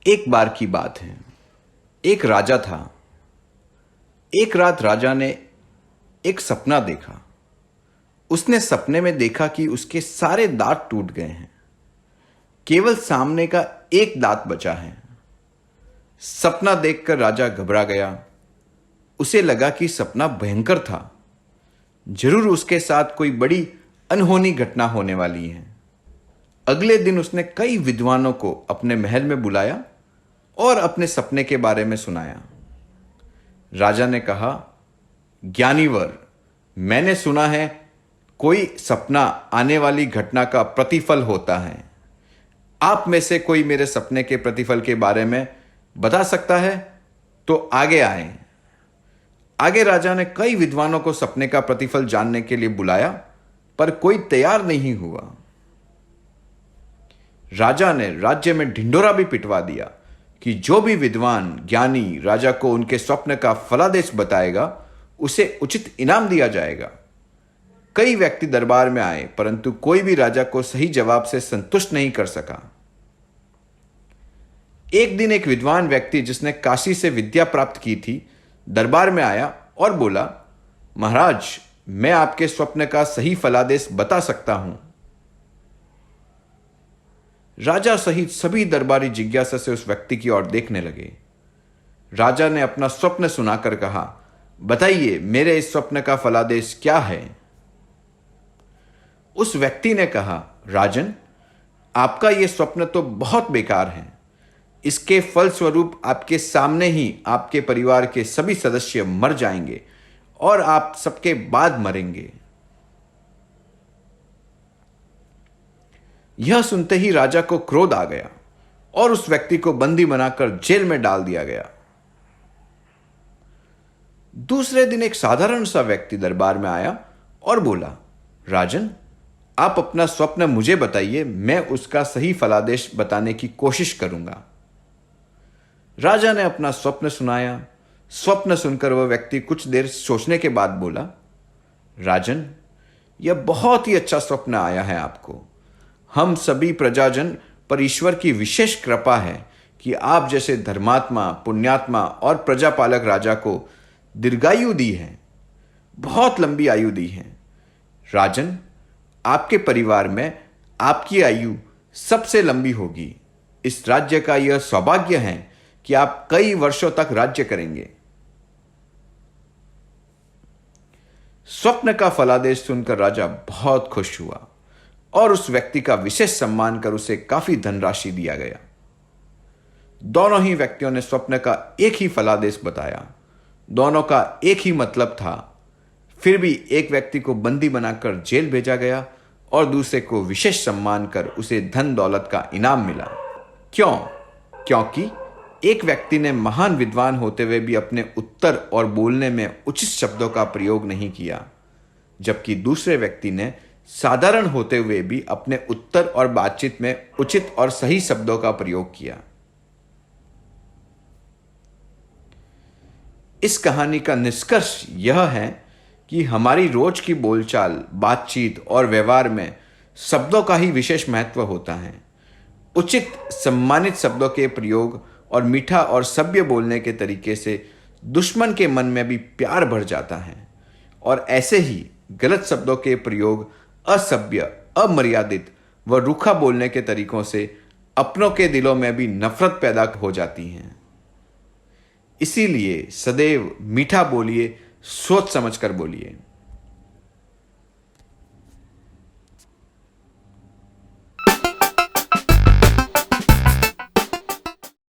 एक बार की बात है। एक राजा था। एक रात राजा ने एक सपना देखा। उसने सपने में देखा कि उसके सारे दांत टूट गए हैं, केवल सामने का एक दांत बचा है। सपना देखकर राजा घबरा गया। उसे लगा कि सपना भयंकर था। जरूर उसके साथ कोई बड़ी अनहोनी घटना होने वाली है। अगले दिन उसने कई विद्वानों को अपने महल में बुलाया और अपने सपने के बारे में सुनाया। राजा ने कहा, ज्ञानीवर, मैंने सुना है कोई सपना आने वाली घटना का प्रतिफल होता है। आप में से कोई मेरे सपने के प्रतिफल के बारे में बता सकता है तो आगे आए। आगे राजा ने कई विद्वानों को सपने का प्रतिफल जानने के लिए बुलाया, पर कोई तैयार नहीं हुआ। राजा ने राज्य में ढिंढोरा भी पिटवा दिया कि जो भी विद्वान ज्ञानी राजा को उनके स्वप्न का फलादेश बताएगा उसे उचित इनाम दिया जाएगा। कई व्यक्ति दरबार में आए, परंतु कोई भी राजा को सही जवाब से संतुष्ट नहीं कर सका। एक दिन एक विद्वान व्यक्ति जिसने काशी से विद्या प्राप्त की थी दरबार में आया और बोला, महाराज, मैं आपके स्वप्न का सही फलादेश बता सकता हूं। राजा सहित सभी दरबारी जिज्ञासा से उस व्यक्ति की ओर देखने लगे। राजा ने अपना स्वप्न सुनाकर कहा, बताइए मेरे इस स्वप्न का फलादेश क्या है। उस व्यक्ति ने कहा, राजन, आपका यह स्वप्न तो बहुत बेकार है। इसके फलस्वरूप आपके सामने ही आपके परिवार के सभी सदस्य मर जाएंगे और आप सबके बाद मरेंगे। यह सुनते ही राजा को क्रोध आ गया और उस व्यक्ति को बंदी बनाकर जेल में डाल दिया गया। दूसरे दिन एक साधारण सा व्यक्ति दरबार में आया और बोला, राजन, आप अपना स्वप्न मुझे बताइए, मैं उसका सही फलादेश बताने की कोशिश करूंगा। राजा ने अपना स्वप्न सुनाया। स्वप्न सुनकर वह व्यक्ति कुछ देर सोचने के बाद बोला, राजन, यह बहुत ही अच्छा स्वप्न आया है आपको। हम सभी प्रजाजन पर ईश्वर की विशेष कृपा है कि आप जैसे धर्मात्मा, पुण्यात्मा और प्रजापालक राजा को दीर्घायु दी है, बहुत लंबी आयु दी है। राजन, आपके परिवार में आपकी आयु सबसे लंबी होगी। इस राज्य का यह सौभाग्य है कि आप कई वर्षों तक राज्य करेंगे। स्वप्न का फलादेश सुनकर राजा बहुत खुश हुआ और उस व्यक्ति का विशेष सम्मान कर उसे काफी धनराशि दिया गया। दोनों ही व्यक्तियों ने स्वप्न का एक ही फलादेश बताया। दोनों का एक ही मतलब था। फिर भी एक व्यक्ति को बंदी बनाकर जेल भेजा गया और दूसरे को विशेष सम्मान कर उसे धन दौलत का इनाम मिला। क्यों? क्योंकि एक व्यक्ति ने महान विद्वान होते हुए भी अपने उत्तर और बोलने में उचित शब्दों का प्रयोग नहीं किया, जबकि दूसरे व्यक्ति ने साधारण होते हुए भी अपने उत्तर और बातचीत में उचित और सही शब्दों का प्रयोग किया। इस कहानी का निष्कर्ष यह है कि हमारी रोज की बोलचाल, बातचीत और व्यवहार में शब्दों का ही विशेष महत्व होता है। उचित सम्मानित शब्दों के प्रयोग और मीठा और सभ्य बोलने के तरीके से दुश्मन के मन में भी प्यार भर जाता है, और ऐसे ही गलत शब्दों के प्रयोग, असभ्य, अमर्यादित व रूखा बोलने के तरीकों से अपनों के दिलों में भी नफरत पैदा हो जाती है। इसीलिए सदैव मीठा बोलिए, सोच समझकर बोलिए।